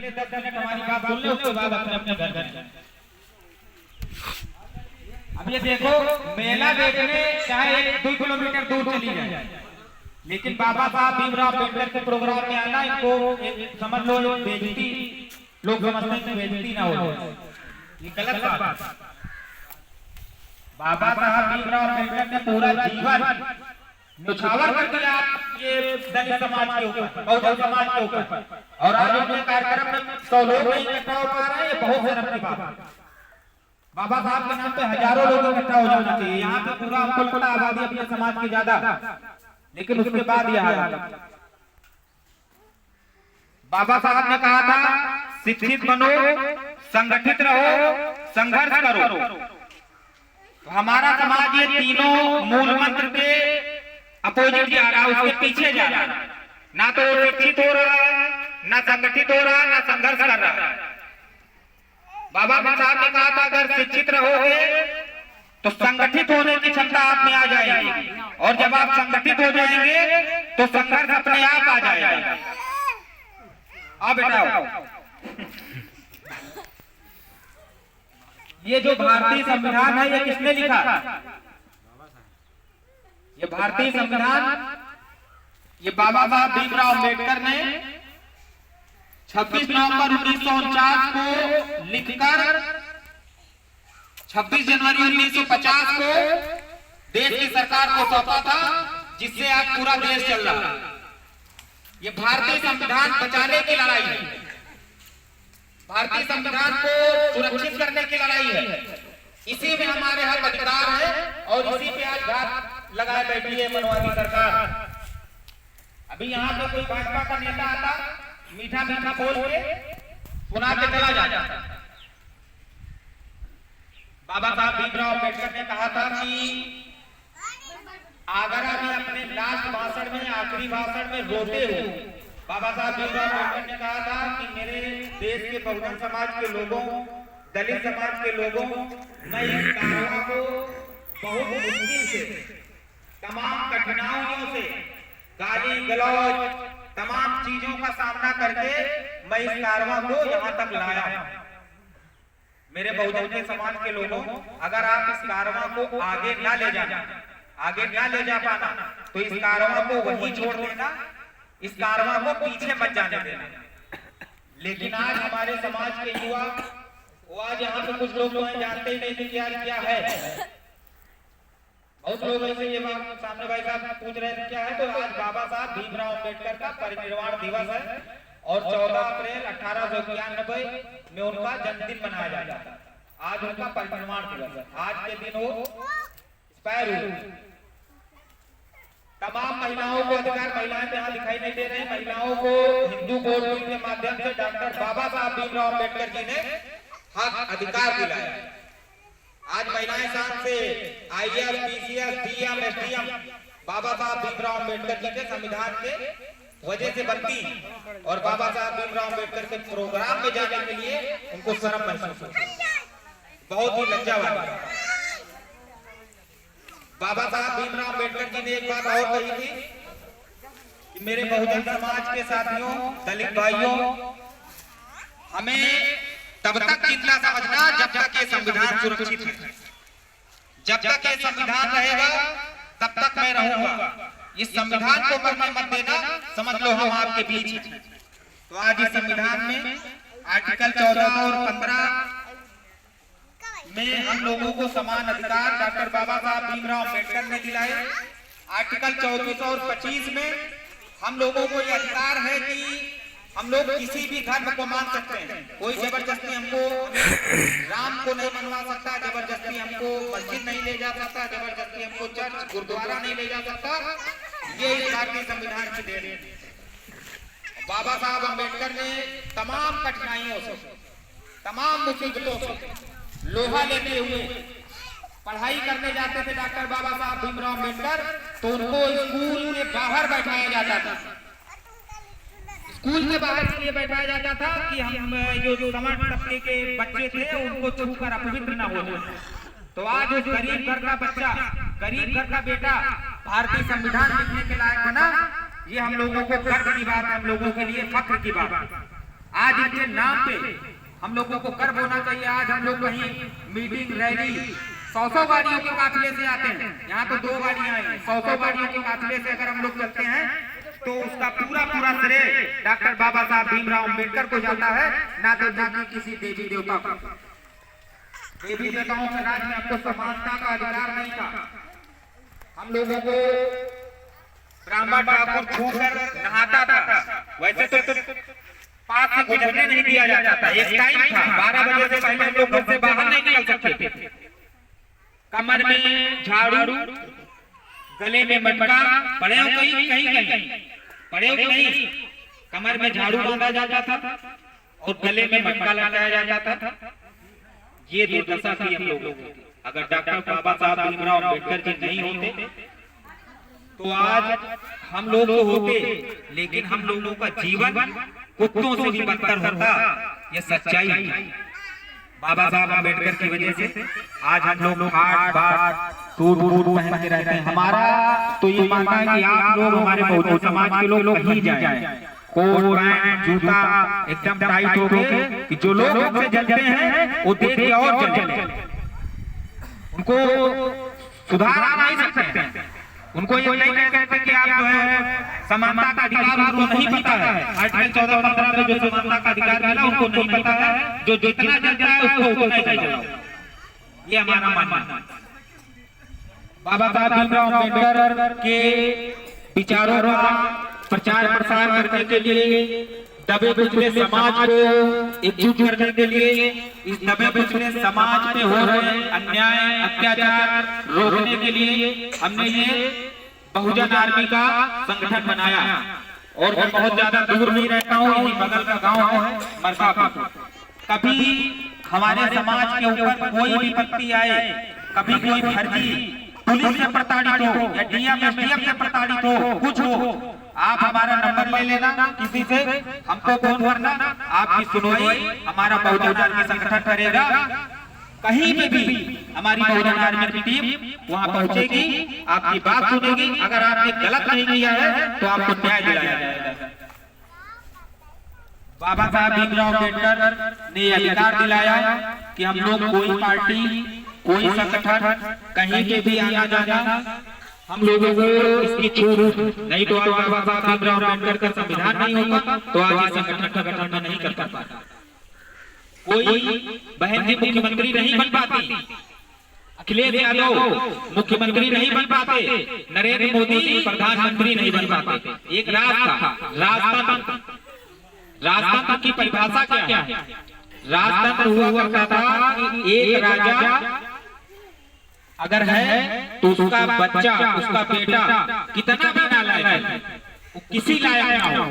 10 minute हमारी बात सुन ले, उसके बाद अपने अपने घर जाए। अब ये देखो, मेला देखने चाहे 2 किलोमीटर दूर चली जाए, लेकिन बाबा साहब भीमराव अम्बेडकर के प्रोग्राम में आना इनको समझ लो बेइज्जती, लोग समझते हैं बेइज्जती ना हो, ये गलत बात। बाबा साहब भीमराव अम्बेडकर ने पूरा जीवन न्यौछावर कर दिया ये दलित समाज के ऊपर, बहुजन समाज के ऊपर, और आज अपने कार्यक्रम में 100 लोग नहीं इकट्ठा हो पा रहे हैं, बहुत शर्म की बात। बाबा साहब के नाम पे हजारों लोग इकट्ठा हो जाना चाहिए। यहाँ पे पूरा कोलकाता आबादी अपने समाज की ज्यादा, लेकिन उसके बाद यह हाल। बाबा साहब ने कहा था शिक्षित बनो, संगठित रहो, संघर्ष करो। तो हमारा समाज ये तीनों मूल मंत्र के अपोजिट जा रहा है, उसके पीछे जा रहा है। ना तो शिक्षित हो रहा है, ना संगठित हो रहा है, ना संघर्ष कर रहा है। बाबा साहब ने कहा था अगर शिक्षित रहोगे तो संगठित होने की क्षमता आप में आ जाएगी, और जब आप संगठित हो जाएंगे तो संघर्ष अपने आप आ जाएगा। अब बेटा, ये जो भारतीय संविधान है ये किसने लिखा? ये भारतीय संविधान ये बाबा साहब भीमराव अम्बेडकर ने 26 नवंबर 1949 को लिखकर 26 जनवरी 1950 को देश की सरकार को सौंपा था, जिससे आज पूरा देश चल रहा है। ये भारतीय संविधान बचाने की लड़ाई है, भारतीय संविधान को सुरक्षित करने की लड़ाई है। इसी में हमारे हक अधिकार है, और इसी पे आज घात लगाए बैठी है मनवादी सरकार। अभी यहाँ पे कोई भाजपा का नेता आता, मीठा मीठा बोल के सुना के चला जाता। बाबा साहब भीमराव अम्बेडकर ने कहा था कि आगरा में अपने लास्ट भाषण में, आखिरी भाषण में रोते हो। बाबा साहब भीमराव अम्बेडकर ने कहा था कि मेरे देश के बहुजन समाज के लोगों, दलित समाज के लोगों, मैं इस कारवां को बहुत मुश्किल से, तमाम कठिनाइयों से, गाली गलौज, तमाम चीजों का सामना करके मैं इस कारवां को यहाँ तक लाया। मेरे बहुजन के समाज के लोगों, अगर आप इस कारवां को आगे ना ले जाना, आगे ना ले जा पाना, तो इस कारवां को वहीं छोड़ देना, इस कारवां को पीछे मत जाने देना। लेकिन आज हमारे समाज के युवा, वो आज यहाँ पे कुछ लोग जानते ही नहीं थे कि आज क्या है। बहुत लोग ऐसे ये बात सामने भाई साहब पूछ रहे थे क्या है, तो आज बाबा साहब भीमराव अम्बेडकर का परिनिर्वाण दिवस है, और 14 अप्रैल 1891 में उनका जन्मदिन मनाया जाता है। आज उनका परिनिर्वाण दिवस है। आज के दिन वो एक्सपायर हुए। तमाम महिलाओं को अधिकार, महिलाएं यहाँ दिखाई नहीं दे रही, महिलाओं को हिंदू कोड बिल के माध्यम से डॉक्टर बाबा साहब भीमराव अम्बेडकर जी ने हक अधिकार दिलाया। आज महिलाएं साथ से IAS, PCS, DM, SDM बाबा साहब भीमराव अम्बेडकर जी के संविधान के वजह से बनती, और बाबा साहब भीमराव अम्बेडकर के प्रोग्राम में जाने के लिए उनको शर्म महसूस होती। बहुत ही लज्जा वाली। बाबा साहब भीमराव अम्बेडकर जी ने एक बात और कही थी कि मेरे बहुजन समाज के साथियों, दलित भाइयों, हमें तब तक चिंता समझना जब तक ये संविधान सुरक्षित है। जब तक ये संविधान रहेगा तब तक मैं रहूंगा। इस संविधान को मरने मत देना, समझ लो हम आपके बीच हैं। तो आज इस संविधान में आर्टिकल 14 और 15 में हम लोगों को समान अधिकार डॉक्टर बाबा साहब भीमराव अम्बेडकर ने दिलाए। आर्टिकल 34 और 25 में हम लोगों को यह अधिकार है कि हम लोग किसी भी धर्म को मान सकते हैं। कोई जबरदस्ती हमको राम को नहीं मनवा सकता, जबरदस्ती हमको मस्जिद नहीं ले जा सकता, जबरदस्ती हमको चर्च गुरुद्वारा नहीं ले जा सकता। ये इस भारतीय संविधान की देन है। बाबा साहब अम्बेडकर ने तमाम कठिनाइयों से, तमाम मुसीबतों से लोहा लेते हुए पढ़ाई करने जाते थे डॉक्टर बाबा साहब भीमराव अम्बेडकर, तो उनको स्कूल के बाहर बैठाया जाता था। स्कूल के बाहर इसलिए बैठाया जाता था कि हम जो समाज तबके के बच्चे थे उनको छूकर अपवित्र न हो जाए। तो आज उस गरीब घर का बच्चा, गरीब घर का बेटा भारतीय संविधान लिखने के लायक बना, ये हम लोगों को गर्व की बात है, हम लोगों के लिए फख्र की बात है। आज आज के नाम पे हम लोगों को गर्व होना चाहिए। आज हम लोग कहीं मीटिंग रैली 100 गाड़ियों के काफिले से आते हैं, यहाँ तो 2 गाड़ियां हैं, 100 गाड़ियों के काफिले से अगर हम लोग चलते हैं तो उसका पूरा श्रेय डॉक्टर बाबा साहब भीमराव अम्बेडकर को जाता है, ना तो जाके किसी देवी देवता को। देवी देवताओं के राज में हमको समानता का अधिकार नहीं था। हम लोगों को ब्राह्मण ठाकुर छूकर नहाता था, वैसे तो पास से गुजरने नहीं दिया जाता था। एक टाइम था 12 बजे से पहले हम लोग घर से बाहर नहीं निकल सकते थे। कमर में झाड़ू, गले में मटका, पड़े हो कहीं पड़े हो नहीं, कमर में झाड़ू बांधा जाता था और गले में मटका लगाया जाता था। ये दुर्दशा थी हम लोगों की। अगर डॉक्टर बाबा साहब भीमराव अम्बेडकर जी नहीं होते तो आज हम लोग तो होते, लेकिन हम लोगों का जीवन कुत्तों से भी बदतर होता। ये सच्चाई है। बाबा साहब अम्बेडकर की वजह से आज हम लोग खाट बाट सूट बूट पहन के रहते हैं। हमारा तो ये मानना है कि आप लोग हमारे बहुजन समाज के लोग कहीं जाए, कोट पैंट जूता एकदम टाइट हो गए कि जो लोग हमसे जलते हैं वो देख के और जल, उनको सुधार नहीं सकते। उनको ये नहीं कह सकते कि आप जो है समानता का अधिकार उनको नहीं पता है। आर्टिकल 14-15 में जो समानता का अधिकार मिला उनको नहीं पता है। जो जितना जलता है उसको उतना ही जलाओ, ये हमारा मानना है। बाबा साहब भीमराव अम्बेडकर के विचारों का प्रचार प्रसार करने के लिए, दबे कुचले समाज को एकजुट करने के लिए, इस दबे कुचले समाज में हो रहे अन्याय अत्याचार रोकने के लिए हमने ये बहुजन आर्मी का संगठन बनाया। और मैं बहुत ज्यादा दूर नहीं रहता हूँ, यही बगल का गांव है मरकापुर। कभी हमारे समाज के ऊपर कोई विपत्ति आए, कभी कोई फर्जी पुलिस से प्रताड़ित हो या डीएम से प्रताड़ित हो, कुछ हो, आप हमारा नंबर ले लेना, किसी से हमको फोन करना, आपकी सुनवाई हमारा बहुजन आर्मी संगठन करेगा। कहीं पे भी हमारी बहुजन आर्मी की टीम वहां पहुंचेगी, आपकी बात सुनेगी। अगर आपने गलत नहीं किया है तो आपको न्याय दिलाया जाएगा। बाबा साहब भीमराव अम्बेडकर ने अधिकार दिलाया कि हम लोग कोई पार्टी कोई संगठन कहीं के भी आना जाना, हम लोगों को इसकी छूट नहीं। तो आज बाबा साहब भीमराव अम्बेडकर का संविधान नहीं होता तो आज ये संगठन का गठन नहीं कर पाता। कोई बहन जी मुख्यमंत्री नहीं बन पाती, अखिलेश यादव मुख्यमंत्री नहीं बन पाते, नरेंद्र मोदी प्रधानमंत्री नहीं बन पाते। एक राजतंत्र की परिभाषा क्या है? राजतंत्र हुआ करता था कि एक राजा अगर है तो उसका बच्चा, उसका बेटा कितना भी नालायक है, वो किसी लायक ना हो,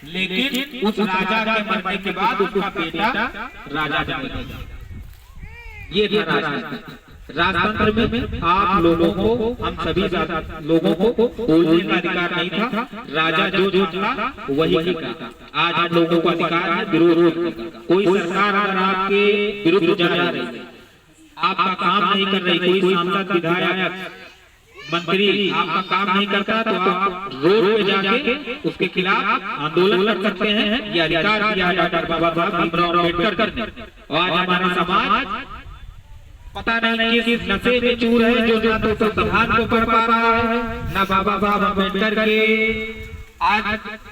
लेकिन उस राजा के मरने के बाद उसका बेटा राजा बनेगा। ये था राजतंत्र में आप लोगों को, हम सभी लोगों को बोलने का अधिकार नहीं था। राजा जो था वही था। आज हम लोगों को अधिकार है विरोध। कोई सरकार अगर आपके विरुद्ध जा रही है, आपका काम नहीं कर रही, कोई सांसद विधायक मंत्री आपका काम नहीं करता, तो आप रोड पे जाके उसके खिलाफ आंदोलन कर सकते हैं। ये अधिकार दिया है डॉक्टर बाबा साहब भीमराव अम्बेडकर ने। और आज हमारा समाज पता नहीं किस नशे में चूर है, जो ना तो संविधान को पढ़ पा रहा है, ना बाबा साहब अम्बेडकर के आज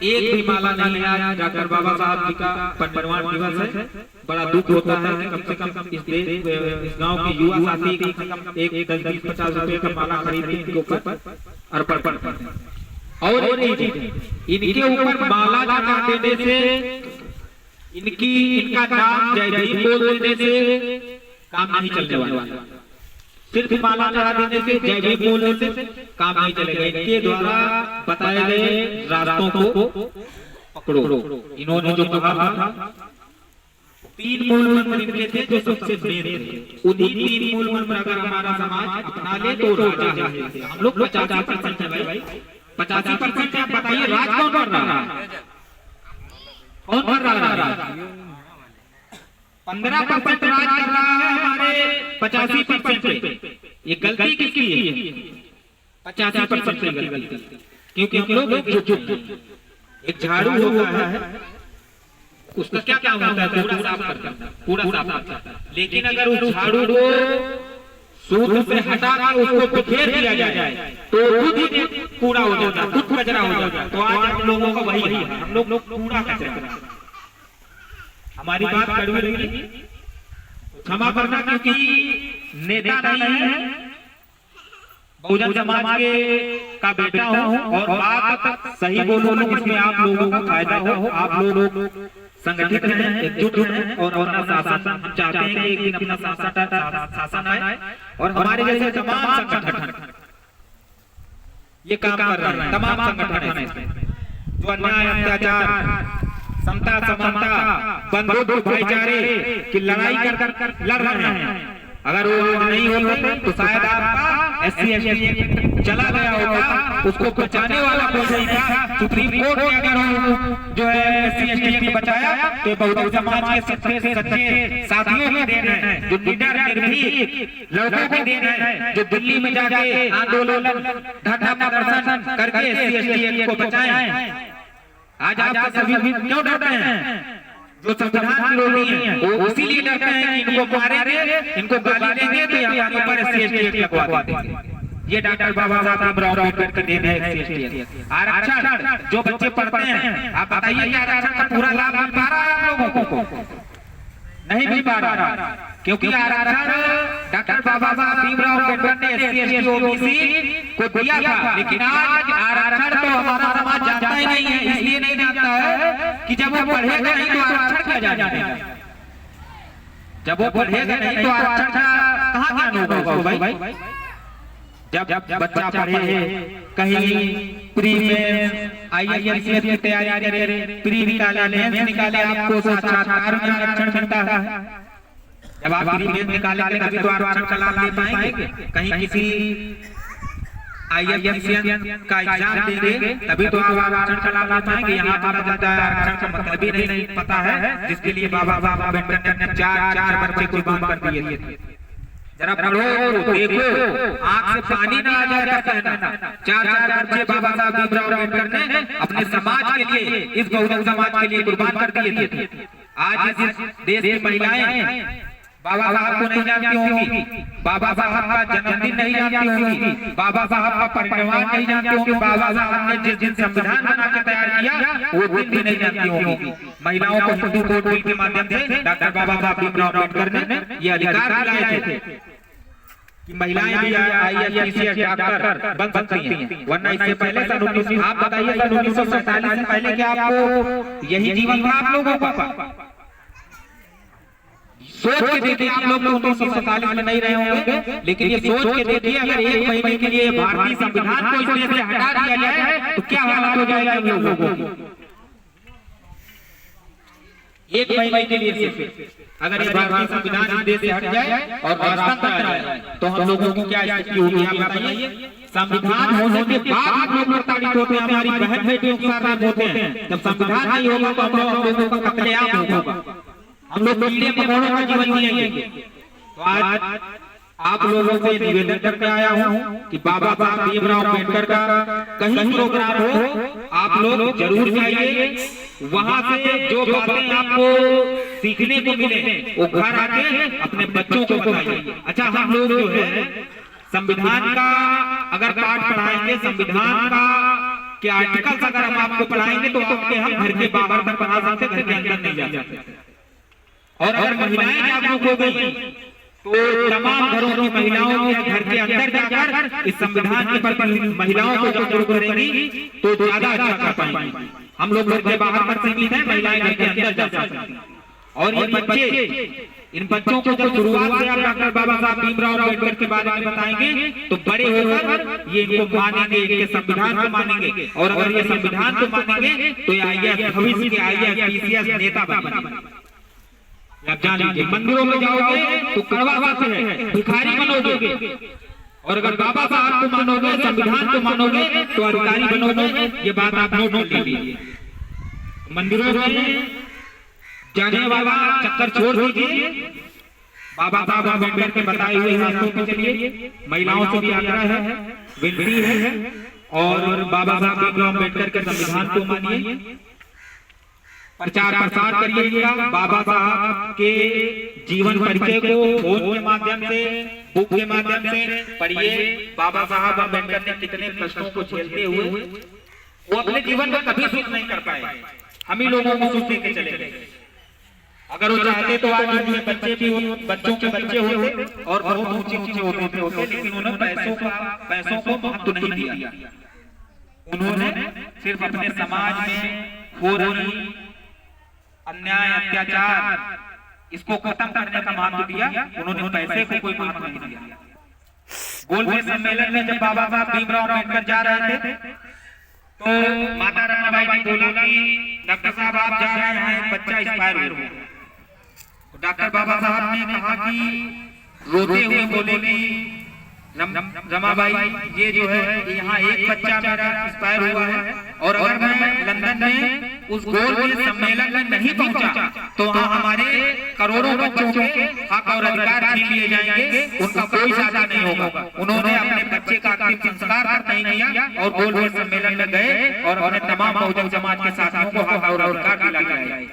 एक भी माला नहीं है। आज डॉक्टर बाबा साहब जी का परिनिर्वाण दिवस है। बड़ा दुख होता है कि कम से कम इस गांव के युवा साथी कम से कम एक 10-20-50 रुपए का माला खरीदते इनके ऊपर अर्पण करते हैं। और इनके ऊपर माला चढ़ा देने से, इनका नाम जय भीम बोल देने से काम नहीं चलने वाला। सिर्फ माला चढ़ा देने से, जय भीम बोलने से काम नहीं चलेगा। इनके द्वारा बताए गए रास्तों को पकड़ो। इन्होंने जो कहा था 3 मूल मंत्र इनके थे जो सबसे मेन थे। उन्हीं 3 मूल मंत्र अगर हमारा समाज अपना ले तो राजा है। हम लोग 50% है भाई, 85% आप बताइए राज कौन कर रहा है? कौन कर रहा है राज? 15% राज कर रहा है हमारे 85% पे। ये गलती किसकी है? 85% की गलती, क्योंकि हम लोग एक झाड़ू हो गया है, उसका क्या काम होता है? कूड़ा साफ करता है, कूड़ा साफ करता है। लेकिन अगर उस झाड़ू को सूत्र से हटा के उसको बिखेर दिया जाए तो खुद ही कूड़ा हो जाता है, खुद कचरा हो जाता है। तो आज हम लोगों का वही है, हम लोग कूड़ा कचरा। हमारी बात कड़वी लगी, क्षमा करना, क्योंकि नेता नहीं है, बहुजन समाज के का बेटा हूँ और बात सही बोलो जिसमें आप लोगों को फायदा हो। आप लोग संगठित हैं, एकजुट हैं और अपना शासन हम चाहते हैं कि एक दिन अपना शासन आए और हमारे जैसे तमाम संगठन ये काम कर रहे हैं। तमाम संगठन हैं जो अन्याय, अत्याचार, समता, समानता, बंधुत्व, भाईचारे की लड़ाई कर लड़ रहे हैं। अगर वो आज नहीं होते तो शायद आपका SC/ST चला गया होगा। उसको बचाने वाला कोई नहीं था। सुप्रीम कोर्ट ने अगर जो है SC/ST को बचाया तो बहुजन समाज के सच्चे साथियों की देन है, जो निडर निर्भीक लड़कों की देन है, जो दिल्ली में जाके आंदोलन, धरना प्रदर्शन करके SC/ST को बचाए। आज आप सभी क्यों डरते हैं? जो संविधान विरोधी हैं वो इसीलिए डरते हैं कि इनको मारेंगे, इनको गाली देंगे तो यहाँ के ऊपर SC/ST लगवा देंगे। ये डॉक्टर बाबा साहब भीमराव अम्बेडकर की देन है SC/ST। आरक्षण जो बच्चे पढ़ते हैं, आप बताइए कि आरक्षण का पूरा लाभ मिल पा रहा है आप लोगों को? नहीं मिल पा रहा, क्योंकि आरक्षण डॉक्टर बाबा साहब भीमराव अम्बेडकर ने SC/ST OBC को दिया था। लेकिन आज आरक्षण तो हमारा समाज जानता ही नहीं है। इसलिए नहीं जानता है कि जब वो पढ़ेगा नहीं तो आरक्षण क्या जानेगा। जब वो पढ़ेगा नहीं तो आरक्षण का कहाँ ज्ञान होगा भाई? जब बच्चा पढ़े, कहीं प्री में IAS की तैयारी करे, प्री निकाले, मेंस निकाले, आपको साक्षात्कार में आरक्षण मिलता है। जब आप प्री मेंस निकालेंगे तभी तो आरक्षण का लाभ ले पाएंगे। कहीं किसी IAS का एग्जाम देंगे तभी तो आप आरक्षण का लाभ ले पाएंगे। यहाँ पता चलता है आरक्षण का मतलब ही नहीं पता है, जिसके लिए बाबा साहब अम्बेडकर ने चार बच्चे कुर्बान कर दिए थे। जरा पढ़ो, देखो, आंख से पानी ना आ जाए कहना। चार बच्चे बाबा साहब भीमराव अम्बेडकर ने अपने समाज के लिए, इस बहुजन समाज के लिए कुर्बान कर दिए थे। आज इस देश की महिलाएं बाबा साहब को नहीं जानती होंगी, बाबा साहब का जन्मदिन नहीं जानती होंगी, बाबा साहब का परिनिर्वाण नहीं जानती होंगी, बाबा साहब ने जिस दिन संविधान बना के तैयार किया वो दिन भी नहीं जानती होंगी। महिलाओं को हिंदू कोड बिल के माध्यम से डॉक्टर बाबा साहब भीमराव अम्बेडकर ने ये अधिकार दिलाए थे कि महिलाएं भी IAS डॉक्टर बन सकती हैं। वरना इससे पहले सन 19, आप बताइए सन 1947 से पहले क्या आपको यही जीवन था आप लोगों का? सोच के देखिए, आप लोग 1947 में नहीं रहे होंगे, लेकिन ये सोच के देखिए, अगर एक महीने के लिए भारतीय संविधान को इस देश से हटा दिया जाए तो क्या हालत हो जाएगा हम लोगों को? एक महीने के लिए सिर्फ अगर ये भारतीय संविधान इस देश से हट जाए और राजतंत्र आ जाए तो हम लोगों की क्या स्थिति होगी आप बताइए। संविधान होने के बाद आप लोग प्रताड़ित होते हैं, हमारी बहन बेटियों के साथ होते हैं। जब संविधान नहीं होगा तो हम लोगों का कत्लेआम होगा, हम लोग कीड़े मकोड़ों का जीवन जिएंगे। तो आज आप लोगों से निवेदन करके आया हूँ कि बाबा साहब भीमराव अम्बेडकर का कहीं प्रोग्राम हो, आप लोग जरूर जाइए। वहाँ से जो बातें आपको सीखने को मिले वो घर आके अपने बच्चों को बताइए। अच्छा, हम लोग जो है संविधान का अगर पाठ पढ़ाएंगे, संविधान का के आर्टिकल्स अगर हम आपको पढ़ाएंगे तो आपके हम घर के बाहर तक पढ़ा सकते, घर के अंदर नहीं जा सकते। और अगर महिलाएं जागरूक हो गई तो तमाम घरों की महिलाओं के घर के अंदर जाकर इस संविधान के प्रति महिलाओं को जागरूक करेंगी तो ज्यादा अच्छा कर पाएंगी। हम लोग घर के बाहर पर सीमित हैं, महिलाएं घर के अंदर जा सकती हैं। और ये बच्चे, इन बच्चों को जब शुरुआत से आप डॉक्टर बाबा साहब भीमराव अम्बेडकर के बारे में बताएंगे तो बड़े होकर ये इनको मानेंगे, इनके संविधान को मानेंगे। और अगर ये संविधान को मानेंगे तो IAS भविष्य के IAS PCS नेता बनेंगे। आप जान लीजिए, मंदिरों में जाओगे तो कड़वा सत्य है, भिखारी बनोगे। और अगर बाबा साहब को मानोगे, संविधान को मानोगे तो अधिकारी बनोगे। ये बात आप नोट कर लीजिए। मंदिरों में जाने वाला चक्कर छोड़ दीजिए, बाबा साहब अम्बेडकर के बताए हुए रास्तों पे चलिए। महिलाओं से भी आग्रह है, विनती है, और बाबा साहब भीमराव अम्बेडकर के संविधान को मानिए। प्रचार प्रसार करिएगा। बाबा साहब के जीवन परिचय को फोन के माध्यम से, बुक के माध्यम से पढ़िए। बाबा साहब अम्बेडकर ने कितने कष्टों को झेलते हुए वो अपने जीवन में कभी सुख नहीं कर पाए, हम ही लोगों को सुख देके चले गए। अगर वो चाहते तो आज उनके बच्चे भी, बच्चों के बच्चे होते और बहुत ऊंचे ऊंचे होते, लेकिन उन्होंने पैसों को महत्व नहीं दिया। उन्होंने सिर्फ अपने समाज में हो रही अन्याय अत्याचार इसको खत्म करने का महत्व दिया। उन्होंने पैसे को कोई महत्व नहीं दिया। गोलमेज सम्मेलन में जब बाबा साहब भीमराव अम्बेडकर जा रहे थे तो माता रमाबाई ने बोला कि डॉक्टर साहब आप जा रहे हैं, एक बच्चा एक्सपायर हो गया। डॉक्टर बाबा साहब ने कहा कि रोते हुए बोले कि रमाबाई ये जो है यहाँ एक बच्चा मेरा एक्सपायर हुआ है और अगर मैं लंदन में उस गोलमेज सम्मेलन में नहीं पहुंचा तो वहाँ हमारे करोड़ों बच्चों के हक और अधिकार छीन लिए जाएंगे, उनका कोई साझा नहीं होगा। उन्होंने अपने बच्चे का अंतिम संस्कार तक नहीं किया और गोलमेज सम्मेलन में गए और अपने तमाम बहुजन समाज के साथियों को हक और अधिकार दिलाए।